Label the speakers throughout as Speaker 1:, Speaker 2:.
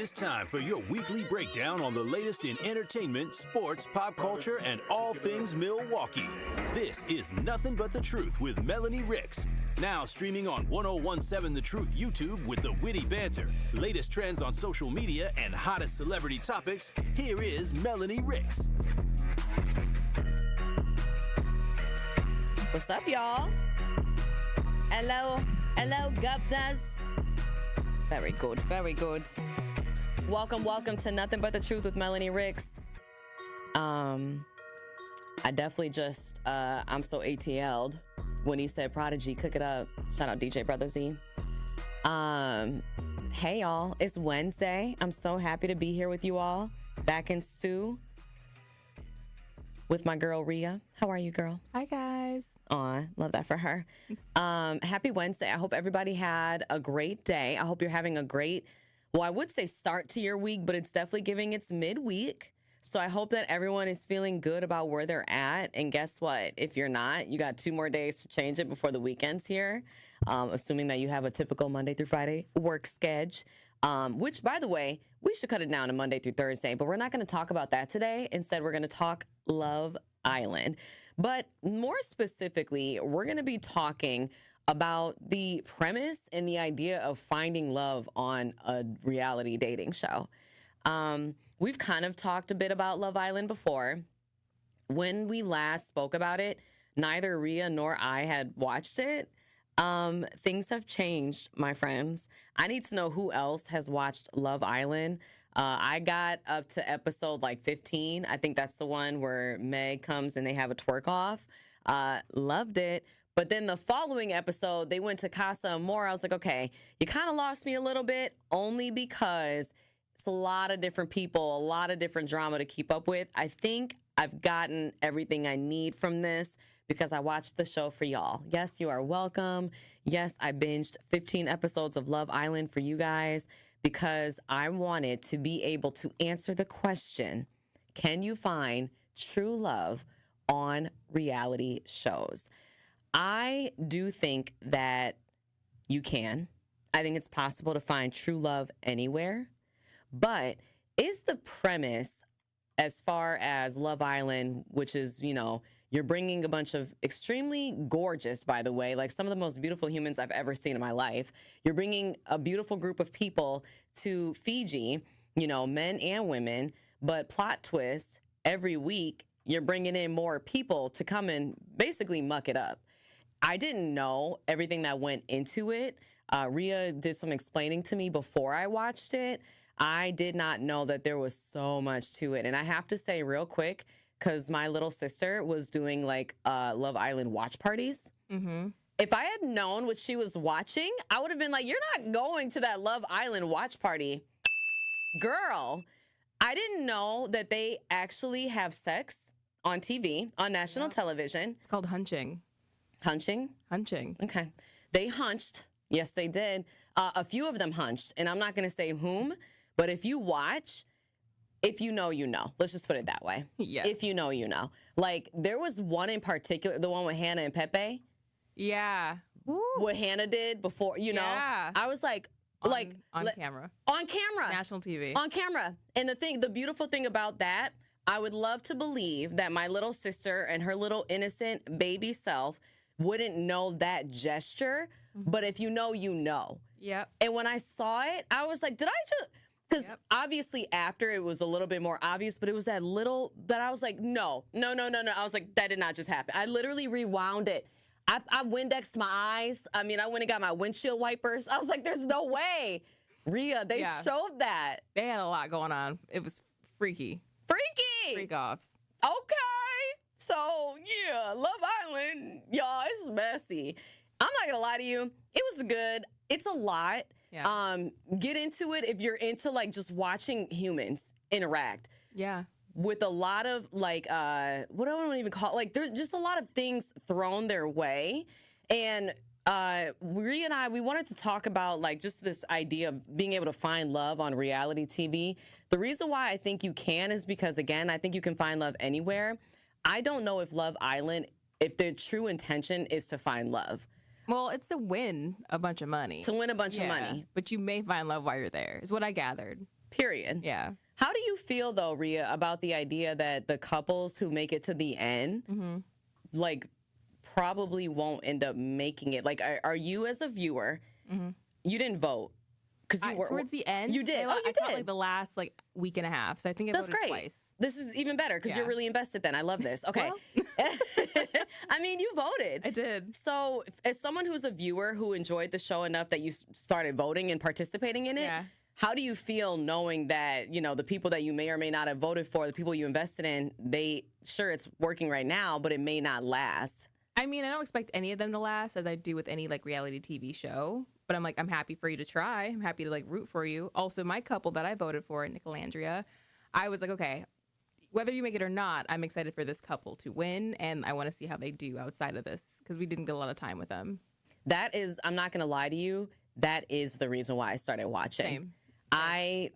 Speaker 1: is time for your weekly breakdown on the latest in entertainment, sports, pop culture, and all things Milwaukee. This is Nothing But the Truth with Melanie Ricks. Now streaming on 1017 The Truth YouTube with the witty banter, latest trends on social media, and hottest celebrity topics, here is Melanie Ricks.
Speaker 2: What's up, y'all? Hello, governors. Very good, very good. Welcome to Nothing But the Truth with Melanie Ricks. I definitely just, I'm so ATL'd when he said Prodigy, cook it up. Shout out DJ Brother Z. Hey, y'all, it's Wednesday. I'm so happy to be here with you all, back in stew with my girl, Rhea. How are you, girl?
Speaker 3: Hi, guys.
Speaker 2: Aw, love that for her. Happy Wednesday. I hope everybody had a great day. I hope you're having a great, well, I would say start to your week, but it's definitely giving its midweek. So I hope that everyone is feeling good about where they're at. And guess what? If you're not, you got 2 more days to change it before the weekend's here, assuming that you have a typical Monday through Friday work schedule. Which, by the way, we should cut it down to Monday through Thursday, but we're not going to talk about that today. Instead, we're going to talk Love Island. But more specifically, we're going to be talking about the premise and the idea of finding love on a reality dating show. We've kind of talked a bit about Love Island before. When we last spoke about it, neither Rhea nor I had watched it. Things have changed, my friends. I need to know who else has watched Love Island. I got up to episode like 15. I think that's the one where Meg comes and they have a twerk off. Loved it. But then the following episode, they went to Casa Amor. I was like, okay, you kind of lost me a little bit, only because it's a lot of different people, a lot of different drama to keep up with. I think I've gotten everything I need from this because I watched the show for y'all. Yes, you are welcome. Yes, I binged 15 episodes of Love Island for you guys because I wanted to be able to answer the question, can you find true love on reality shows? I do think that you can. I think it's possible to find true love anywhere. But is the premise, as far as Love Island, which is, you know, you're bringing a bunch of extremely gorgeous, by the way, like some of the most beautiful humans I've ever seen in my life. You're bringing a beautiful group of people to Fiji, you know, men and women. But plot twist, every week, you're bringing in more people to come and basically muck it up. I didn't know everything that went into it. Rhea did some explaining to me before I watched it. I did not know that there was so much to it. And I have to say real quick, because my little sister was doing like Love Island watch parties. Mm-hmm. If I had known what she was watching, I would have been like, you're not going to that Love Island watch party. Girl, I didn't know that they actually have sex on TV, on national television.
Speaker 3: It's called hunching.
Speaker 2: Hunching?
Speaker 3: Hunching.
Speaker 2: Okay. They hunched. Yes, they did. A few of them hunched. And I'm not going to say whom, but if you watch, if you know, you know. Let's just put it that way.
Speaker 3: Yeah.
Speaker 2: If you know, you know. Like, there was one in particular, the one with Hannah and Pepe.
Speaker 3: Yeah.
Speaker 2: Woo. What Hannah did before, you know. I was like,
Speaker 3: on camera.
Speaker 2: On camera.
Speaker 3: National TV.
Speaker 2: On camera. And the beautiful thing about that, I would love to believe that my little sister and her little innocent baby self wouldn't know that gesture, but if you know, you know.
Speaker 3: Yep.
Speaker 2: And when I saw it, I was like, did I just... Because obviously after it was a little bit more obvious, but it was that little that I was like, no. I was like, that did not just happen. I literally rewound it. I Windexed my eyes. I mean, I went and got my windshield wipers. I was like, there's no way. Rhea, they showed that.
Speaker 3: They had a lot going on. It was freaky. Freak offs.
Speaker 2: Okay. So, yeah, Love Island, y'all, it's messy. I'm not going to lie to you. It was good. It's a lot. Yeah. Get into it if you're into, like, just watching humans interact.
Speaker 3: Yeah.
Speaker 2: With a lot of, like, what do I want to even call it? Like, there's just a lot of things thrown their way. And Rhea and I, we wanted to talk about, like, just this idea of being able to find love on reality TV. The reason why I think you can is because, again, I think you can find love anywhere. I don't know if Love Island, if their true intention is to find love.
Speaker 3: Well, it's to win a bunch of money.
Speaker 2: To win a bunch of money.
Speaker 3: But you may find love while you're there, is what I gathered.
Speaker 2: Period.
Speaker 3: Yeah.
Speaker 2: How do you feel though, Rhea, about the idea that the couples who make it to the end, like, probably won't end up making it? Like, are you as a viewer, you didn't vote? Because you were
Speaker 3: towards the end,
Speaker 2: you did.
Speaker 3: I
Speaker 2: You
Speaker 3: caught
Speaker 2: did.
Speaker 3: like the last like week and a half. So I think I
Speaker 2: That's
Speaker 3: voted
Speaker 2: great.
Speaker 3: twice.
Speaker 2: This is even better because you're
Speaker 3: Yeah.
Speaker 2: really invested then. I love this. Okay. I mean, you voted.
Speaker 3: I did.
Speaker 2: So as someone who's a viewer who enjoyed the show enough that you started voting and participating in it,
Speaker 3: Yeah.
Speaker 2: how do you feel knowing that, you know, the people that you may or may not have voted for, the people you invested in, sure, it's working right now, but it may not last?
Speaker 3: I mean, I don't expect any of them to last, as I do with any like reality TV show. But I'm like, I'm happy for you to try. I'm happy to like root for you. Also, my couple that I voted for, Nicolandria, I was like, okay, whether you make it or not, I'm excited for this couple to win, and I want to see how they do outside of this because we didn't get a lot of time with them.
Speaker 2: That is, I'm not going to lie to you, that is the reason why I started watching.
Speaker 3: Same.
Speaker 2: I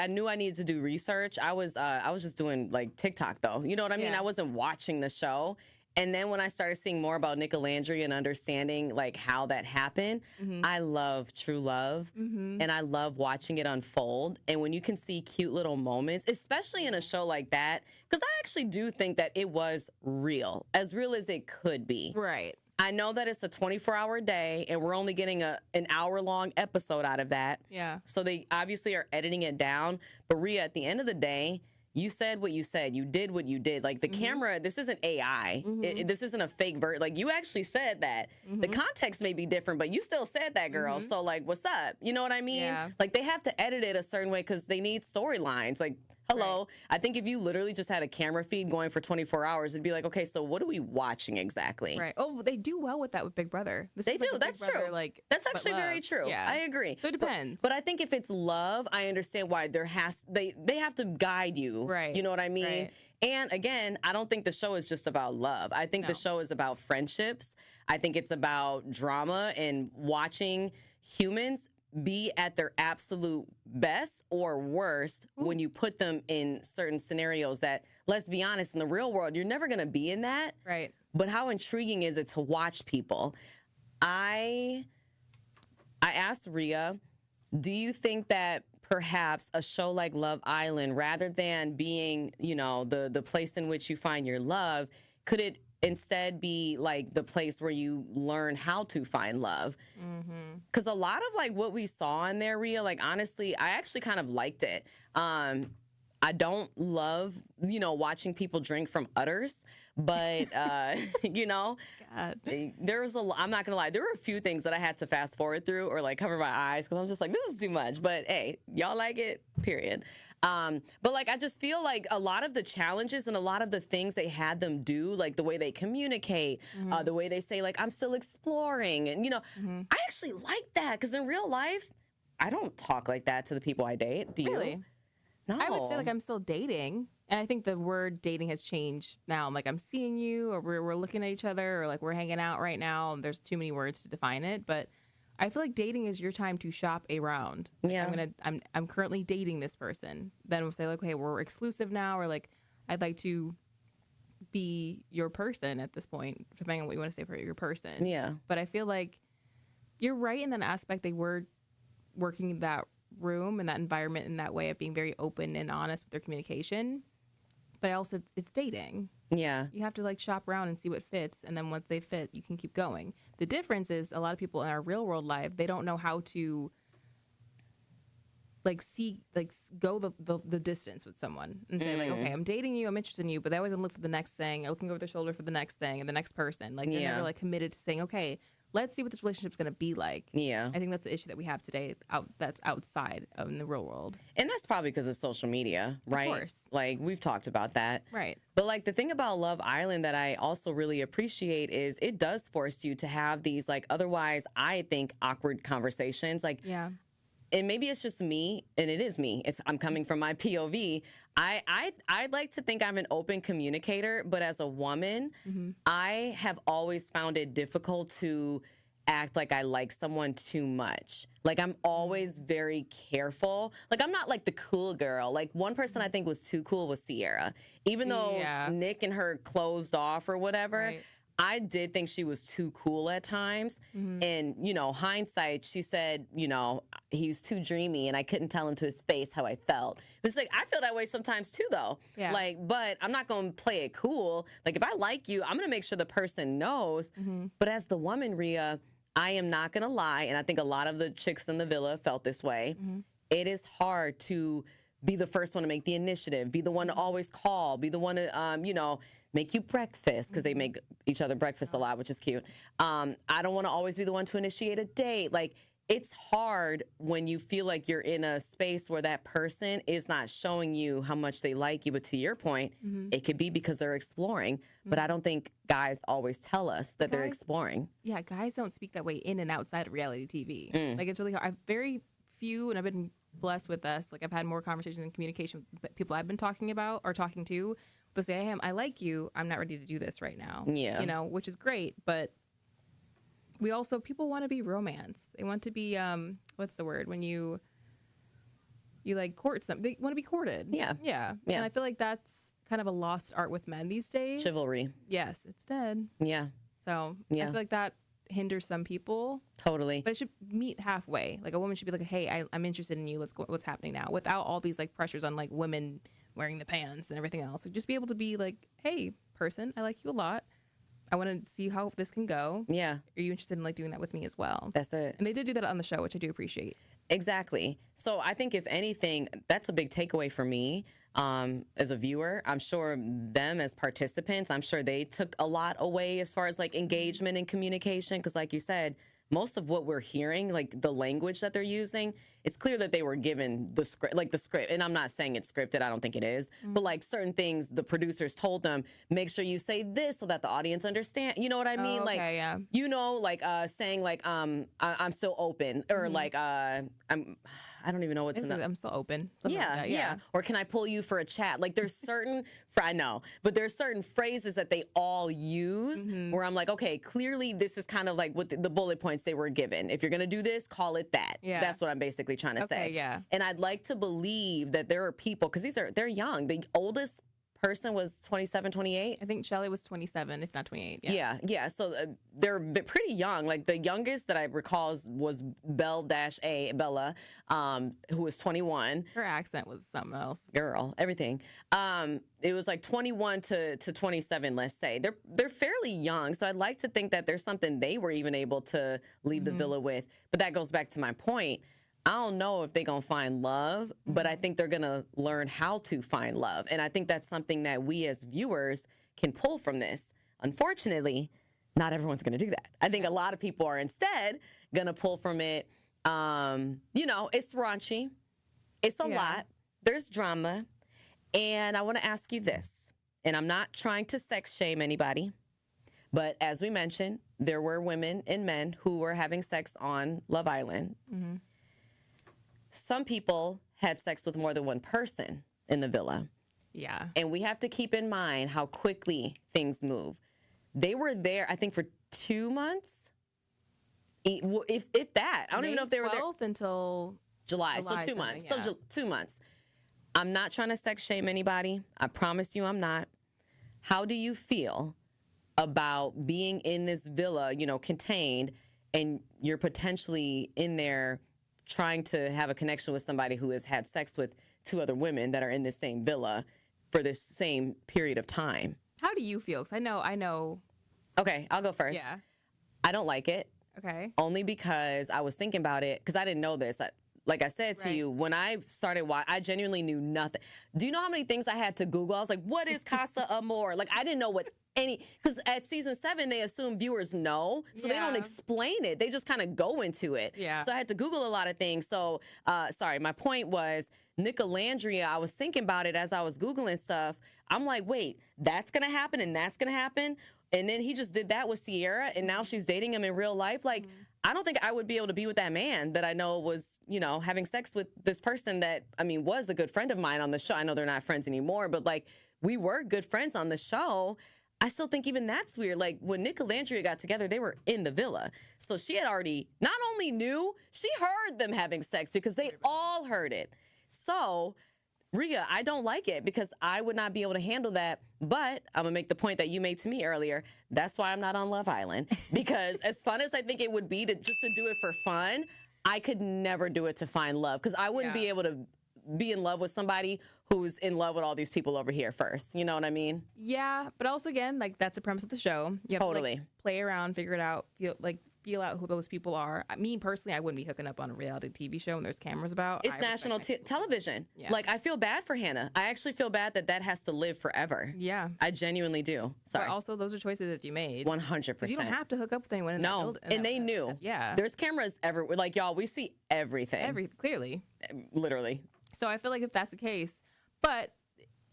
Speaker 2: knew I needed to do research. I was just doing like TikTok though. You know what I mean?
Speaker 3: Yeah.
Speaker 2: I wasn't watching the show. And then when I started seeing more about Nicolandria and understanding like how that happened, I love true love and I love watching it unfold. And when you can see cute little moments, especially in a show like that, because I actually do think that it was real as it could be.
Speaker 3: Right.
Speaker 2: I know that it's a 24-hour day and we're only getting an hour-long episode out of that.
Speaker 3: Yeah.
Speaker 2: So they obviously are editing it down. But Rhea, at the end of the day, you said what you said. You did what you did. Like the camera, this isn't AI. This isn't a fake Like you actually said that. The context may be different, but you still said that, girl. So like, what's up? You know what I mean?
Speaker 3: Yeah.
Speaker 2: Like they have to edit it a certain way because they need storylines. Like, hello.
Speaker 3: Right.
Speaker 2: I think if you literally just had a camera feed going for 24 hours, it'd be like, okay, so what are we watching exactly?
Speaker 3: Right. Oh, they do well with that with Big Brother. This
Speaker 2: They
Speaker 3: is like
Speaker 2: do.
Speaker 3: a Big
Speaker 2: That's
Speaker 3: Brother,
Speaker 2: true.
Speaker 3: Like,
Speaker 2: That's
Speaker 3: but
Speaker 2: actually very
Speaker 3: love.
Speaker 2: true.
Speaker 3: Yeah.
Speaker 2: I agree.
Speaker 3: So it depends.
Speaker 2: But I think if it's love, I understand why they have to guide you.
Speaker 3: Right.
Speaker 2: You know what I mean?
Speaker 3: Right.
Speaker 2: And again, I don't think the show is just about love. I think the show is about friendships. I think it's about drama and watching humans be at their absolute best or worst when you put them in certain scenarios that, let's be honest, in the real world, you're never going to be in that.
Speaker 3: Right.
Speaker 2: But how intriguing is it to watch people? I asked Rhea, do you think that perhaps a show like Love Island, rather than being, you know, the place in which you find your love, could it instead be like the place where you learn how to find love? Because a lot of like what we saw in there, Rhea, like honestly, I actually kind of liked it. I don't love, you know, watching people drink from udders, but, you know, there was I'm not going to lie, there were a few things that I had to fast forward through or like cover my eyes because I'm just like, this is too much. But hey, y'all like it, period. But like, I just feel like a lot of the challenges and a lot of the things they had them do, like the way they communicate, the way they say, like, I'm still exploring. And, you know, I actually like that because in real life, I don't talk like that to the people I date. Do you?
Speaker 3: Really?
Speaker 2: No.
Speaker 3: I would say like I'm still dating, and I think the word dating has changed now. I'm like, I'm seeing you, or we're looking at each other, or like we're hanging out right now. And there's too many words to define it, but I feel like dating is your time to shop around. Like,
Speaker 2: Yeah.
Speaker 3: I'm currently dating this person. Then we'll say like, okay, we're exclusive now, or like I'd like to be your person at this point, depending on what you want to say for your person.
Speaker 2: Yeah.
Speaker 3: But I feel like you're right in that aspect. They were working that room and that environment in that way of being very open and honest with their communication. But also, it's dating.
Speaker 2: Yeah.
Speaker 3: You have to like shop around and see what fits, and then once they fit, you can keep going. The difference is a lot of people in our real world life, they don't know how to like go the distance with someone and say like, okay, I'm dating you, I'm interested in you, but they always look for the next thing, or looking over their shoulder for the next thing and the next person. Like they're
Speaker 2: Yeah.
Speaker 3: never like committed to saying, okay, let's see what this relationship's gonna be like.
Speaker 2: Yeah.
Speaker 3: I think that's the issue that we have today that's outside of in the real world.
Speaker 2: And that's probably because of social media, right?
Speaker 3: course.
Speaker 2: Like, we've talked about that.
Speaker 3: Right.
Speaker 2: But, like, the thing about Love Island that I also really appreciate is it does force you to have these, like, otherwise, I think, awkward conversations. Like,
Speaker 3: Yeah.
Speaker 2: and maybe it's just me, and it is me. I'm coming from my POV. I'd like to think I'm an open communicator, but as a woman, I have always found it difficult to act like I like someone too much. Like, I'm always very careful. Like, I'm not like the cool girl. Like, one person I think was too cool was Sierra. Even though
Speaker 3: Yeah.
Speaker 2: Nick and her closed off or whatever,
Speaker 3: Right.
Speaker 2: I did think she was too cool at times. And, hindsight, she said, he's too dreamy and I couldn't tell him to his face how I felt. It's like, I feel that way sometimes too, though.
Speaker 3: Yeah.
Speaker 2: But I'm not going to play it cool. Like, if I like you, I'm going to make sure the person knows. But as the woman, Rhea, I am not going to lie. And I think a lot of the chicks in the villa felt this way. It is hard to be the first one to make the initiative, be the one to always call, be the one to, make you breakfast, because they make each other breakfast a lot, which is cute. I don't want to always be the one to initiate a date. Like, it's hard when you feel like you're in a space where that person is not showing you how much they like you. But to your point, it could be because they're exploring. But I don't think guys always tell us that they're exploring.
Speaker 3: Yeah, guys don't speak that way in and outside of reality TV. Like, it's really hard. I've very few, and I've been blessed with this. Like, I've had more conversations and communication with people I've been talking to. They'll say, hey, I like you. I'm not ready to do this right now.
Speaker 2: Yeah.
Speaker 3: Which is great. But people want to be romance. They want to be, what's the word? When you like court something, they want to be courted.
Speaker 2: Yeah.
Speaker 3: And I feel like that's kind of a lost art with men these days.
Speaker 2: Chivalry.
Speaker 3: Yes, it's dead.
Speaker 2: Yeah.
Speaker 3: So I feel like that hinders some people.
Speaker 2: Totally.
Speaker 3: But it should meet halfway. Like, a woman should be like, hey, I'm interested in you. Let's go. What's happening now? Without all these like pressures on like women wearing the pants and everything else. So just be able to be like, hey, person, I like you a lot. I want to see how this can go.
Speaker 2: Yeah.
Speaker 3: Are you interested in like doing that with me as well?
Speaker 2: That's it.
Speaker 3: And they did do that on the show, which I do appreciate.
Speaker 2: Exactly. So I think if anything, that's a big takeaway for me as a viewer. I'm sure them as participants, I'm sure they took a lot away as far as like engagement and communication. Because like you said, most of what we're hearing, like the language that they're using, it's clear that they were given the script. And I'm not saying it's scripted. I don't think it is. But like certain things, the producers told them, make sure you say this so that the audience understand. You know what I mean?
Speaker 3: Oh, okay, yeah.
Speaker 2: Saying like, I'm still open, or like, I don't even know what's enough.
Speaker 3: I'm still open. Something
Speaker 2: Yeah,
Speaker 3: like that,
Speaker 2: yeah. Or can I pull you for a chat? Like, there's certain, I know, but there's certain phrases that they all use where I'm like, okay, clearly this is kind of like what the bullet points they were given. If you're going to do this, call it that.
Speaker 3: Yeah.
Speaker 2: That's what I'm basically trying to say.
Speaker 3: Yeah.
Speaker 2: And I'd like to believe that there are people, because they're young. The oldest person was 27, 28.
Speaker 3: I think Shelly was 27, if not 28.
Speaker 2: Yeah. So they're pretty young. Like the youngest that I recall was Bella, who was 21.
Speaker 3: Her accent was something else.
Speaker 2: Girl, everything. It was like 21 to 27, let's say. They're fairly young, so I'd like to think that there's something they were even able to leave the villa with. But that goes back to my point. I don't know if they're going to find love, but I think they're going to learn how to find love. And I think that's something that we as viewers can pull from this. Unfortunately, not everyone's going to do that. I think a lot of people are instead going to pull from it. It's raunchy. It's a lot. There's drama. And I want to ask you this, and I'm not trying to sex shame anybody, but as we mentioned, there were women and men who were having sex on Love Island. Some people had sex with more than one person in the villa.
Speaker 3: Yeah.
Speaker 2: And we have to keep in mind how quickly things move. They were there, I think, for 2 months. If that. I don't even know if they were there.
Speaker 3: Until
Speaker 2: July. So 2 months.
Speaker 3: Yeah.
Speaker 2: So 2 months. I'm not trying to sex shame anybody. I promise you I'm not. How do you feel about being in this villa, contained, and you're potentially in there trying to have a connection with somebody who has had sex with 2 other women that are in this same villa for this same period of time?
Speaker 3: How do you feel? Because I know.
Speaker 2: Okay, I'll go first.
Speaker 3: Yeah.
Speaker 2: I don't like it.
Speaker 3: Okay.
Speaker 2: Only because I was thinking about it, because I didn't know this. Like I said to you, when I started watching, I genuinely knew nothing. Do you know how many things I had to Google? I was like, what is Casa Amor? Like, I didn't know what because at season 7, they assume viewers know, so they don't explain it. They just kind of go into it.
Speaker 3: Yeah.
Speaker 2: So I had to Google a lot of things. So, sorry, my point was Nicolandria, I was thinking about it as I was Googling stuff. I'm like, wait, that's going to happen and that's going to happen? And then he just did that with Sierra, and now she's dating him in real life. Like, I don't think I would be able to be with that man that I know was, having sex with this person that, was a good friend of mine on the show. I know they're not friends anymore, but like, we were good friends on the show. I still think even that's weird. Like, when Nick and Landria got together, they were in the villa. So she had already not only knew, she heard them having sex because they all heard it. So Rhea, I don't like it because I would not be able to handle that. But I'm going to make the point that you made to me earlier. That's why I'm not on Love Island. Because as fun as I think it would be to just to do it for fun, I could never do it to find love because I wouldn't be able to be in love with somebody who's in love with all these people over here first. You know what I mean?
Speaker 3: Yeah, but also again, like that's the premise of the show. You have to like, play around, figure it out, feel out who those people are. Me personally, I wouldn't be hooking up on a reality TV show when there's cameras about.
Speaker 2: It's national television. Yeah. Like I feel bad for Hannah. I actually feel bad that has to live forever.
Speaker 3: Yeah,
Speaker 2: I genuinely do. Sorry.
Speaker 3: But also, those are choices that you made.
Speaker 2: 100%.
Speaker 3: You don't have to hook up with anyone.
Speaker 2: And they knew.
Speaker 3: Yeah,
Speaker 2: there's cameras everywhere. Like y'all, we see everything.
Speaker 3: Clearly,
Speaker 2: literally.
Speaker 3: So I feel like if that's the case, but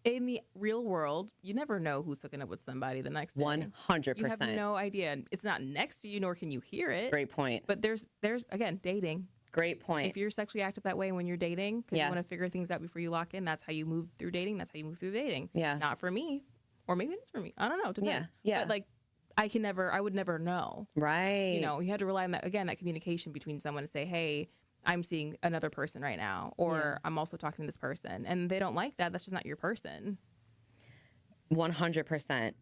Speaker 3: in the real world, you never know who's hooking up with somebody the next day.
Speaker 2: 100%.
Speaker 3: You have no idea. It's not next to you, nor can you hear it.
Speaker 2: Great point.
Speaker 3: But there's again, dating.
Speaker 2: Great point.
Speaker 3: If you're sexually active that way when you're dating, because you want to figure things out before you lock in, that's how you move through dating. That's how you move through dating.
Speaker 2: Yeah.
Speaker 3: Not for me, or maybe it's for me. I don't know. It depends.
Speaker 2: Yeah.
Speaker 3: But like, I would never know.
Speaker 2: Right.
Speaker 3: You know, you had to rely on that communication between someone to say, hey, I'm seeing another person right now, or I'm also talking to this person, and they don't like that. That's just not your person.
Speaker 2: 100%.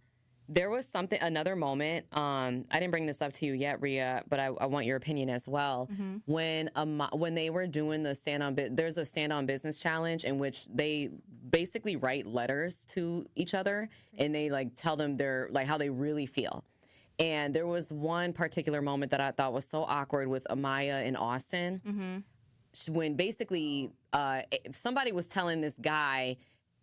Speaker 2: There was another moment. I didn't bring this up to you yet, Rhea, but I want your opinion as well. Mm-hmm. When they were doing the there's a stand on business challenge in which they basically write letters to each other, and they like tell them how they really feel. And there was one particular moment that I thought was so awkward with Amaya and Austin, when basically somebody was telling this guy,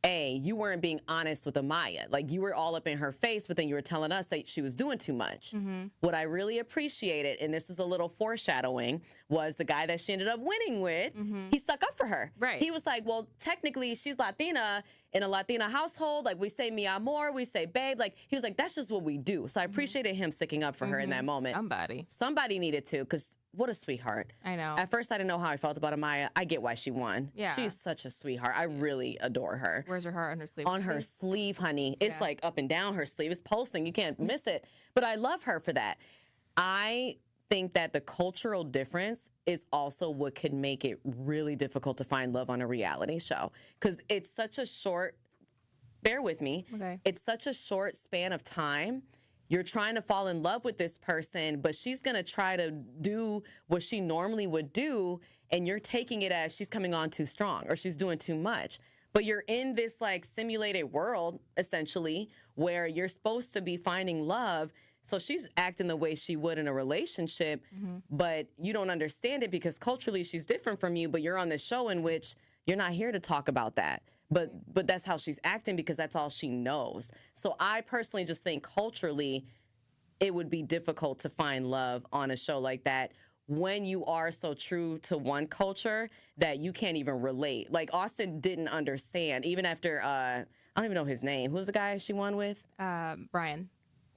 Speaker 2: you weren't being honest with Amaya. Like, you were all up in her face, but then you were telling us that she was doing too much. Mm-hmm. What I really appreciated, and this is a little foreshadowing, was the guy that she ended up winning with, he stuck up for her.
Speaker 3: Right.
Speaker 2: He was like, well, technically, she's Latina. In a Latina household, like, we say mi amor, we say babe. Like, he was like, that's just what we do. So I appreciated him sticking up for her in that moment. Somebody needed to, because what a sweetheart.
Speaker 3: I know.
Speaker 2: At first, I didn't know how I felt about Amaya. I get why she won.
Speaker 3: Yeah.
Speaker 2: She's such a sweetheart. I really adore her.
Speaker 3: Where's her heart on her sleeve?
Speaker 2: On her sleeve, honey. It's like up and down her sleeve. It's pulsing. You can't miss it. But I love her for that. I think that the cultural difference is also what could make it really difficult to find love on a reality show. Because it's such a short, bear with me, it's such a short span of time. You're trying to fall in love with this person, but she's going to try to do what she normally would do, and you're taking it as she's coming on too strong or she's doing too much. But you're in this like simulated world, essentially, where you're supposed to be finding love. So she's acting the way she would in a relationship, but you don't understand it because culturally she's different from you, but you're on this show in which you're not here to talk about that. But that's how she's acting because that's all she knows. So I personally just think culturally it would be difficult to find love on a show like that when you are so true to one culture that you can't even relate. Like, Austin didn't understand, even after, I don't even know his name. Who's the guy she won with?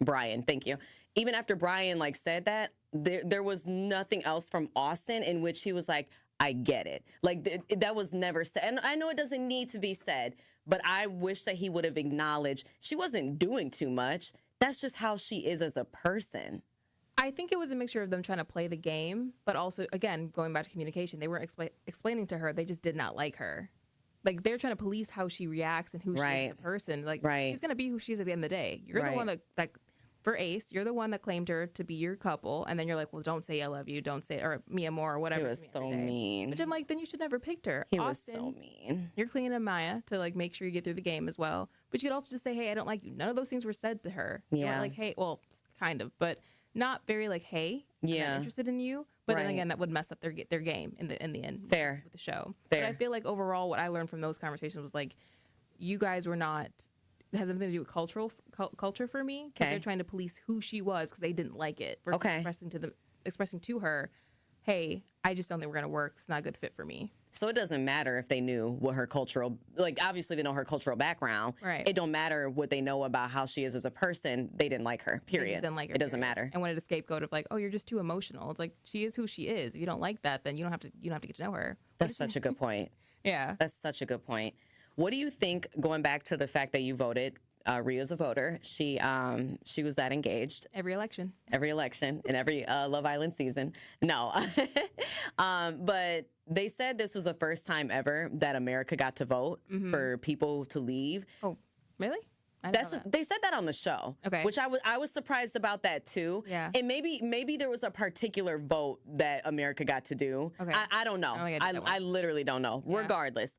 Speaker 3: Brian, thank
Speaker 2: you. Even after Brian like said that, there was nothing else from Austin in which he was like, I get it. Like, that was never said. And I know it doesn't need to be said, but I wish that he would have acknowledged she wasn't doing too much. That's just how she is as a person.
Speaker 3: I think it was a mixture of them trying to play the game, but also, again, going back to communication, they weren't explaining to her. They just did not like her. Like, they're trying to police how she reacts and who she is as a person. Like, she's going to be who she is at the end of the day. You're the one that, like, for Ace, you're the one that claimed her to be your couple, and then you're like, well, don't say I love you, don't say, or mi amor, or whatever.
Speaker 2: He was so mean.
Speaker 3: Which I'm like, then you should never picked her.
Speaker 2: He was so mean.
Speaker 3: You're clinging to Maya to, like, make sure you get through the game as well. But you could also just say, hey, I don't like you. None of those things were said to her. You weren't like, hey, well, kind of, but not very like, hey, I'm not interested in you. But then again, that would mess up their game in the end.
Speaker 2: Fair.
Speaker 3: With the show.
Speaker 2: Fair.
Speaker 3: But I feel like overall, what I learned from those conversations was like, you guys were not. It has nothing to do with culture for me, because they're trying to police who she was because they didn't like it. Versus expressing to her, hey, I just don't think we're gonna work. It's not a good fit for me.
Speaker 2: So it doesn't matter if they knew what her cultural, like, obviously they know her cultural background.
Speaker 3: Right.
Speaker 2: It don't matter what they know about how she is as a person. They didn't like her, period.
Speaker 3: They just didn't like her,
Speaker 2: it doesn't matter.
Speaker 3: And wanted a scapegoat of like, oh, you're just too emotional. It's like, she is who she is. If you don't like that, then you don't have to get to know her.
Speaker 2: That's such a good point.
Speaker 3: Yeah.
Speaker 2: That's such a good point. What do you think, going back to the fact that you voted Rhea's a voter. She was that engaged.
Speaker 3: Every election.
Speaker 2: Every election and every Love Island season. No. But they said this was the first time ever that America got to vote for people to leave.
Speaker 3: Oh, really? I didn't know that.
Speaker 2: They said that on the show. Okay. Which I was surprised about that too.
Speaker 3: Yeah.
Speaker 2: And maybe there was a particular vote that America got to do. Okay. I don't know. I literally don't know. Yeah. Regardless.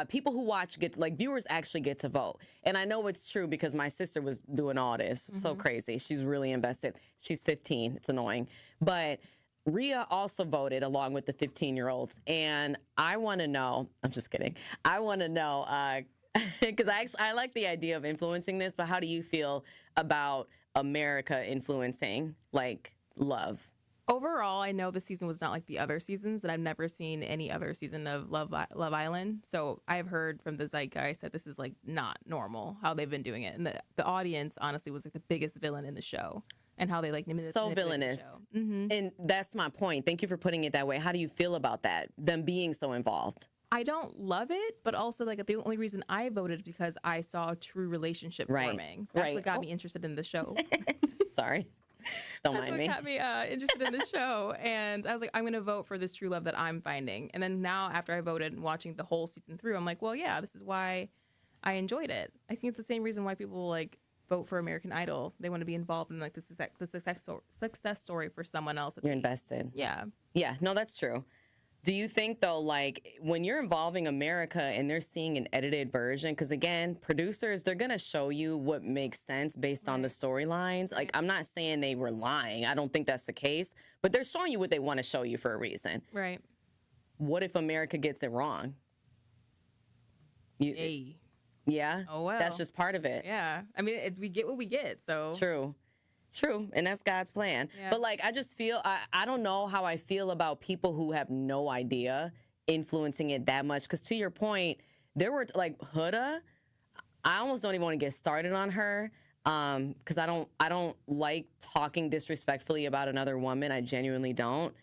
Speaker 2: People who watch viewers actually get to vote. And I know it's true because my sister was doing all this. So crazy. She's really invested. She's 15. It's annoying. But Rhea also voted along with the 15-year-olds. And I want to know, I'm just kidding. I want to know, because I like the idea of influencing this, but how do you feel about America influencing, love?
Speaker 3: Overall, I know the season was not like the other seasons, and I've never seen any other season of Love Island. So I've heard from the zeitgeist that this is not normal how they've been doing it, and the audience honestly was the biggest villain in the show, and how they
Speaker 2: so villainous. And that's my point. Thank you for putting it that way. How do you feel about that? Them being so involved.
Speaker 3: I don't love it, but also the only reason I voted is because I saw a true relationship forming. That's what got me interested in the show.
Speaker 2: Sorry. Don't mind me.
Speaker 3: That's what got me interested in the show. And I was like, I'm going to vote for this true love that I'm finding. And then now, after I voted and watching the whole season through, I'm like, well, yeah, this is why I enjoyed it. I think it's the same reason why people vote for American Idol. They want to be involved in the success story for someone else.
Speaker 2: You're invested.
Speaker 3: Yeah.
Speaker 2: Yeah. No, that's true. Do you think, though, when you're involving America and they're seeing an edited version, because, again, producers, they're going to show you what makes sense based on the storylines. I'm not saying they were lying. I don't think that's the case. But they're showing you what they want to show you for a reason.
Speaker 3: Right.
Speaker 2: What if America gets it wrong? Yeah?
Speaker 3: Oh, well.
Speaker 2: That's just part of it.
Speaker 3: Yeah. I mean, we get what we get, so.
Speaker 2: True, and that's God's plan. Yeah. But I just feel, I don't know how I feel about people who have no idea influencing it that much. Because to your point, there were Huda. I almost don't even want to get started on her because I don't like talking disrespectfully about another woman. I genuinely don't.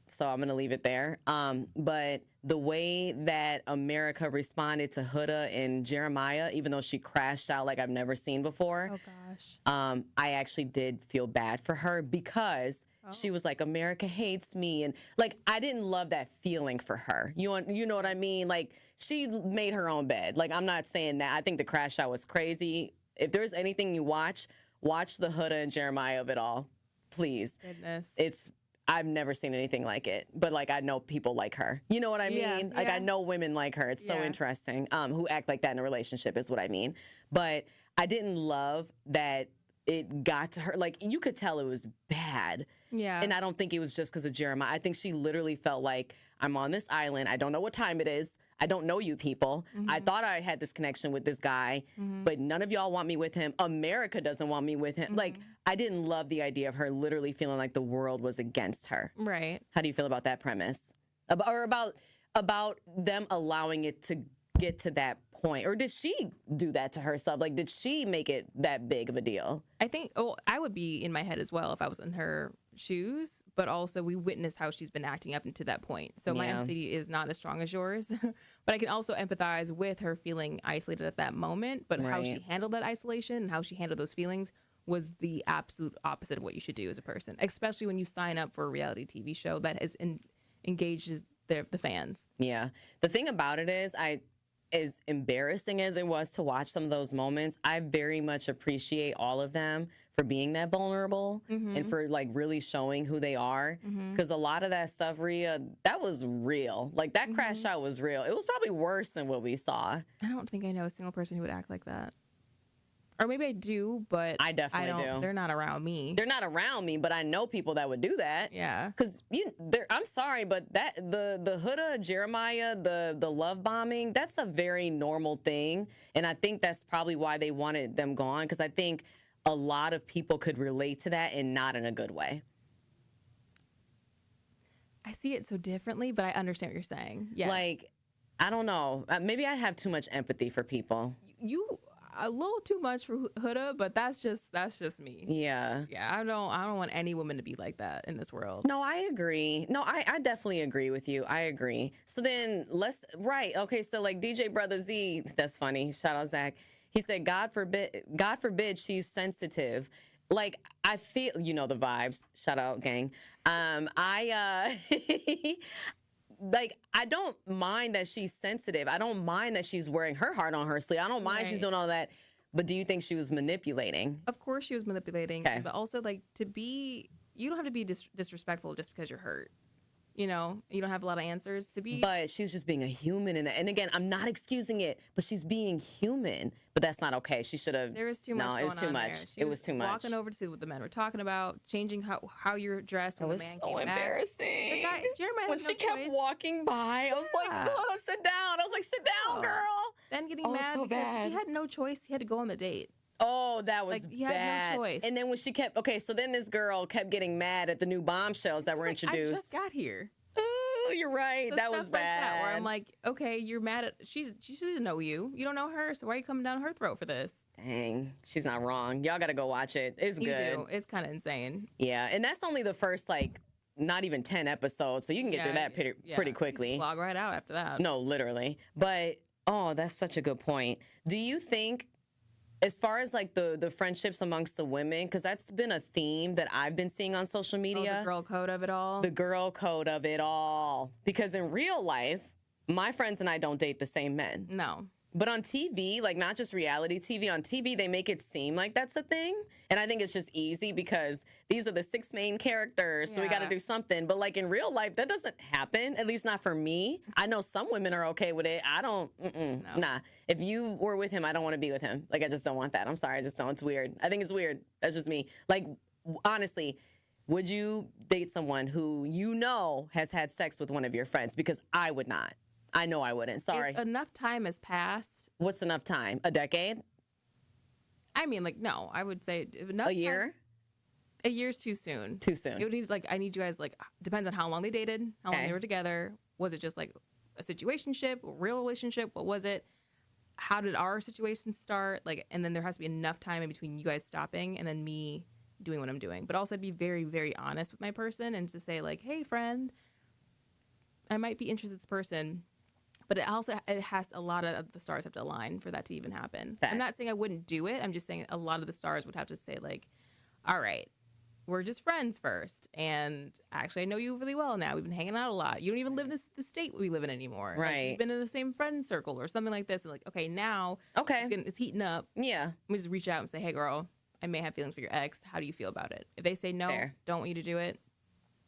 Speaker 2: So I'm going to leave it there. But the way that America responded to Huda and Jeremiah, even though she crashed out like I've never seen before.
Speaker 3: Oh, gosh.
Speaker 2: I actually did feel bad for her because she was like, America hates me. And I didn't love that feeling for her. You know what I mean? She made her own bed. I'm not saying that. I think the crash out was crazy. If there's anything you watch the Huda and Jeremiah of it all. Please.
Speaker 3: Goodness.
Speaker 2: I've never seen anything like it, but I know people like her. You know what I mean?
Speaker 3: Yeah.
Speaker 2: I know women like her. It's so interesting. Who act like that in a relationship is what I mean. But I didn't love that it got to her. You could tell it was bad.
Speaker 3: Yeah.
Speaker 2: And I don't think it was just because of Jeremiah. I think she literally felt like, I'm on this island. I don't know what time it is. I don't know you people. I thought I had this connection with this guy, but none of y'all want me with him. America doesn't want me with him. I didn't love the idea of her literally feeling like the world was against her.
Speaker 3: Right.
Speaker 2: How do you feel about that premise? About them allowing it to get to that point? Or did she do that to herself? Did she make it that big of a deal?
Speaker 3: I think, I would be in my head as well if I was in her shoes, but also we witness how she's been acting up until that point. So my empathy is not as strong as yours, but I can also empathize with her feeling isolated at that moment, but how she handled that isolation and how she handled those feelings was the absolute opposite of what you should do as a person, especially when you sign up for a reality TV show that engages the fans.
Speaker 2: Yeah. The thing about it is, as embarrassing as it was to watch some of those moments, I very much appreciate all of them for being that vulnerable and for really showing who they are. Because a lot of that stuff, Rhea, that was real. That crash out was real. It was probably worse than what we saw.
Speaker 3: I don't think I know a single person who would act like that. Or maybe I do, but
Speaker 2: I definitely do.
Speaker 3: They're not around me.
Speaker 2: They're not around me, but I know people that would do that.
Speaker 3: Yeah.
Speaker 2: Because I'm sorry, but the Huda, Jeremiah, the love bombing, that's a very normal thing. And I think that's probably why they wanted them gone. Because I think a lot of people could relate to that and not in a good way.
Speaker 3: I see it so differently, but I understand what you're saying. Yes.
Speaker 2: I don't know. Maybe I have too much empathy for people.
Speaker 3: You a little too much for Huda, but that's just me.
Speaker 2: Yeah.
Speaker 3: Yeah, I don't want any woman to be like that in this world.
Speaker 2: No, I agree. No, I definitely agree with you. I agree. So then okay, so DJ Brother Z, that's funny. Shout out Zach. He said, God forbid she's sensitive. Like, I feel, you know, the vibes. Shout out, gang. Like, I don't mind that she's sensitive. I don't mind that she's wearing her heart on her sleeve. I don't mind she's doing all that. But do you think she was manipulating?
Speaker 3: Of course she was manipulating.
Speaker 2: Okay.
Speaker 3: But also, like, you don't have to be disrespectful just because you're hurt. You know, you don't have a lot of answers to be.
Speaker 2: But she's just being a human in that. And again, I'm not excusing it, but she's being human. But that's not okay. She should have.
Speaker 3: There was too much.
Speaker 2: No, it was too much.
Speaker 3: There.
Speaker 2: It was too much.
Speaker 3: Walking over to see what the men were talking about, changing how you're dressed when the man came back.
Speaker 2: It was so embarrassing.
Speaker 3: The guy, Jeremiah,
Speaker 2: when she kept walking by, I was like, "Oh, sit down." I was like, "Sit down, girl."
Speaker 3: Then getting mad
Speaker 2: so
Speaker 3: because
Speaker 2: bad.
Speaker 3: he had no choice. He had to go on the date.
Speaker 2: Oh, that was
Speaker 3: Like, he
Speaker 2: bad.
Speaker 3: had no choice.
Speaker 2: And then when she kept, okay, so then this girl kept getting mad at the new bombshells that were introduced.
Speaker 3: I just got here.
Speaker 2: Oh, you're right.
Speaker 3: So
Speaker 2: that
Speaker 3: stuff
Speaker 2: was
Speaker 3: like
Speaker 2: bad.
Speaker 3: that, where I'm like, okay, you're mad at she doesn't know you. You don't know her, so why are you coming down her throat for this?
Speaker 2: Dang, she's not wrong. Y'all got to go watch it. It's
Speaker 3: You
Speaker 2: good.
Speaker 3: do. It's kind of insane.
Speaker 2: Yeah, and that's only the first, like, not even 10 episodes, so you can get through that pretty quickly.
Speaker 3: You just log right out after that.
Speaker 2: No, literally. But, oh, that's such a good point. Do you think, as far as, like, the friendships amongst the women, because that's been a theme that I've been seeing on social media.
Speaker 3: The girl code of it all.
Speaker 2: The girl code of it all. Because in real life, my friends and I don't date the same men.
Speaker 3: No.
Speaker 2: But on TV, like, not just reality TV, on TV, they make it seem like that's a thing. And I think it's just easy because these are the 6 main characters, so we got to do something. But, like, in real life, that doesn't happen, at least not for me. I know some women are okay with it. I don't, nah. If you were with him, I don't want to be with him. Like, I just don't want that. I'm sorry, I just don't. It's weird. I think it's weird. That's just me. Like, honestly, would you date someone who you know has had sex with one of your friends? Because I would not. I know I wouldn't. Sorry.
Speaker 3: If enough time has passed.
Speaker 2: What's enough time? A decade?
Speaker 3: I mean, like, no. I would say enough.
Speaker 2: A year?
Speaker 3: A year's too soon.
Speaker 2: Too soon.
Speaker 3: It would need, like, I need you guys, like, depends on how long they dated, how long they were together. Was it just, like, a situationship, a real relationship? What was it? How did our situation start? Like, and then there has to be enough time in between you guys stopping and then me doing what I'm doing. But also, I'd be very, very honest with my person and to say, like, hey, friend, I might be interested in this person. But it has a lot of the stars have to align for that to even happen.
Speaker 2: Facts.
Speaker 3: I'm not saying I wouldn't do it. I'm just saying a lot of the stars would have to say, like, all right, we're just friends first. And actually, I know you really well now. We've been hanging out a lot. You don't even live in the state we live in anymore.
Speaker 2: Right.
Speaker 3: Like, you've been in the same friend circle or something like this. And like, okay, now it's heating up.
Speaker 2: Yeah.
Speaker 3: We just reach out and say, hey, girl, I may have feelings for your ex. How do you feel about it? If they say no, don't want you to do it,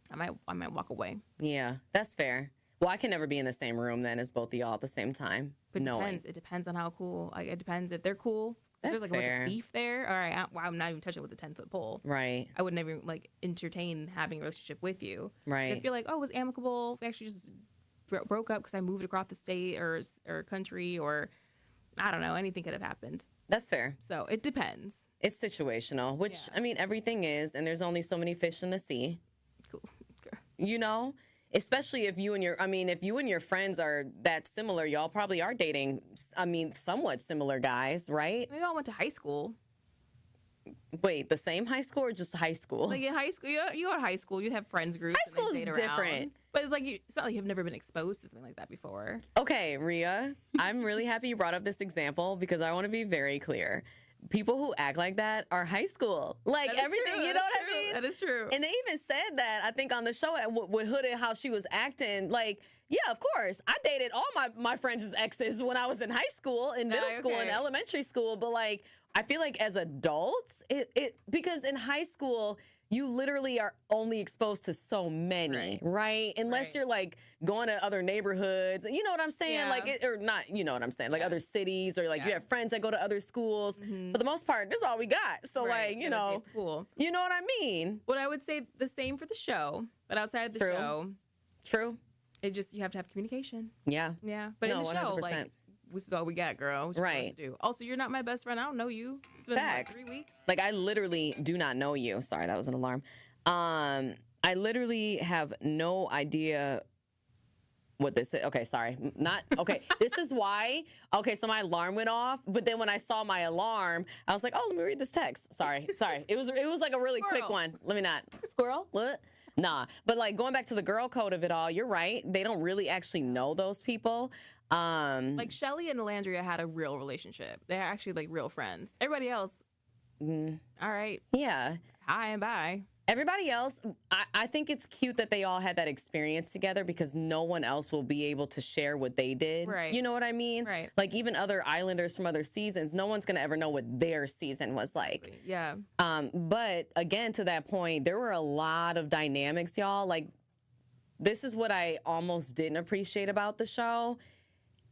Speaker 3: I might walk away.
Speaker 2: Yeah, that's fair. Well, I can never be in the same room then as both of y'all at the same time.
Speaker 3: But it depends on how cool. Like, it depends if they're cool. If there's like a bunch of beef there. All right, I'm not even touching with a 10-foot pole.
Speaker 2: Right.
Speaker 3: I would never like entertain having a relationship with you.
Speaker 2: Right.
Speaker 3: If you're like, oh, it was amicable. We actually just broke up because I moved across the state or country or I don't know. Anything could have happened.
Speaker 2: That's fair.
Speaker 3: So it depends.
Speaker 2: It's situational, which I mean, everything is, and there's only so many fish in the sea.
Speaker 3: Cool.
Speaker 2: You know. Especially if you and your friends are that similar, y'all probably are dating, I mean, somewhat similar guys, right?
Speaker 3: We all went to high school.
Speaker 2: Wait, the same high school or just high school?
Speaker 3: Like in high school, you go to high school, you have friends groups.
Speaker 2: High school is different.
Speaker 3: But it's like it's not like you've never been exposed to something like that before.
Speaker 2: Okay, Rhea, I'm really happy you brought up this example because I want to be very clear. People who act like that are high school. Like everything,
Speaker 3: true.
Speaker 2: You know what I mean?
Speaker 3: That is true.
Speaker 2: And they even said that, I think, on the show with Hooded, how she was acting. Like, yeah, of course. I dated all my friends' exes when I was in high school, in middle school, and elementary school. But, like, I feel like as adults, because in high school, you literally are only exposed to so many, right? Unless you're like going to other neighborhoods, you know what I'm saying?
Speaker 3: Yeah.
Speaker 2: Like, or not, you know what I'm saying? Like other cities, or like you have friends that go to other schools. For the most part, this is all we got. So like, you know, you know what I mean?
Speaker 3: What I would say the same for the show, but outside of the show,
Speaker 2: true.
Speaker 3: It just you have to have communication.
Speaker 2: Yeah,
Speaker 3: yeah. But in the show, 100%. Like. This is all we got, girl. What you supposed to do? Also, you're not my best friend. I don't know you. It's been like 3 weeks.
Speaker 2: Like, I literally do not know you. Sorry, that was an alarm. I literally have no idea what this is. Okay, sorry. Not, okay. This is why. Okay, so my alarm went off, but then when I saw my alarm, I was like, oh, let me read this text. Sorry. It was like a really quick one. Let me not. Squirrel? What? Nah. But like going back to the girl code of it all, you're right. They don't really actually know those people.
Speaker 3: Like Shelly and Landria had a real relationship. They're actually like real friends. Everybody else, all right,
Speaker 2: Yeah.
Speaker 3: hi and bye.
Speaker 2: Everybody else, I think it's cute that they all had that experience together because no one else will be able to share what they did.
Speaker 3: Right.
Speaker 2: You know what I mean?
Speaker 3: Right.
Speaker 2: Like even other Islanders from other seasons, no one's going to ever know what their season was like.
Speaker 3: Yeah.
Speaker 2: But again, to that point, there were a lot of dynamics, y'all. Like, this is what I almost didn't appreciate about the show.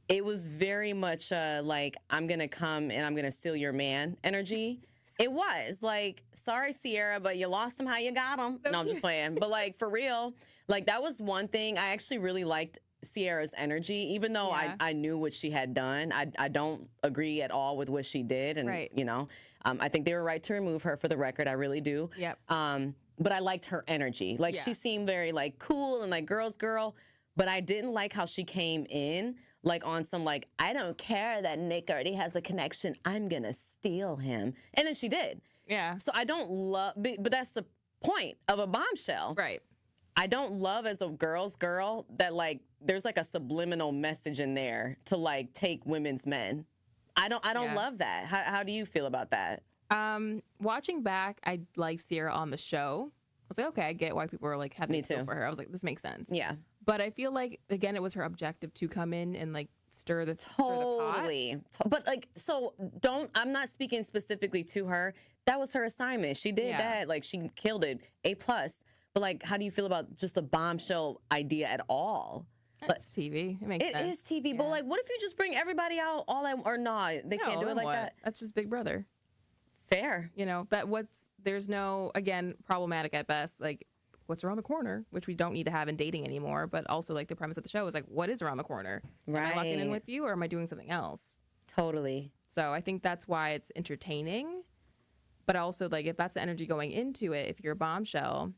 Speaker 2: It was very much like, I'm going to come and I'm going to steal your man energy. It was like, sorry, Sierra, but you lost him how you got him. No, I'm just playing. But like, for real, like that was one thing. I actually really liked Sierra's energy, even though I knew what she had done. I don't agree at all with what she did. And, you know, I think they were right to remove her, for the record. I really do.
Speaker 3: Yep.
Speaker 2: But I liked her energy. Like, she seemed very like cool and like girl's girl. But I didn't like how she came in like on some like, I don't care that Nick already has a connection. I'm going to steal him. And then she did.
Speaker 3: Yeah.
Speaker 2: So I don't love, but that's the point of a bombshell.
Speaker 3: Right.
Speaker 2: I don't love as a girl's girl that like, there's like a subliminal message in there to like take women's men. I don't love that. How do you feel about that?
Speaker 3: Watching back, I liked Sierra on the show. I was like, okay, I get why people were like having to feel for her. I was like, this makes sense.
Speaker 2: Yeah.
Speaker 3: But I feel like, again, it was her objective to come in and like stir the
Speaker 2: Totally. But like, so I'm not speaking specifically to her. That was her assignment. She did that. Like, she killed it. A+. But like, how do you feel about just the bombshell idea at all?
Speaker 3: It's TV. It makes sense.
Speaker 2: It is TV. But like, what if you just bring everybody out all at, or not? They can't do it like that.
Speaker 3: That's just Big Brother.
Speaker 2: Fair.
Speaker 3: You know, there's no, again, problematic at best, like, what's around the corner, which we don't need to have in dating anymore. But also, like, the premise of the show is like, what is around the corner?
Speaker 2: Right.
Speaker 3: Am I locking in with you, or am I doing something else?
Speaker 2: Totally.
Speaker 3: So I think that's why it's entertaining. But also, like, if that's the energy going into it, if you're a bombshell,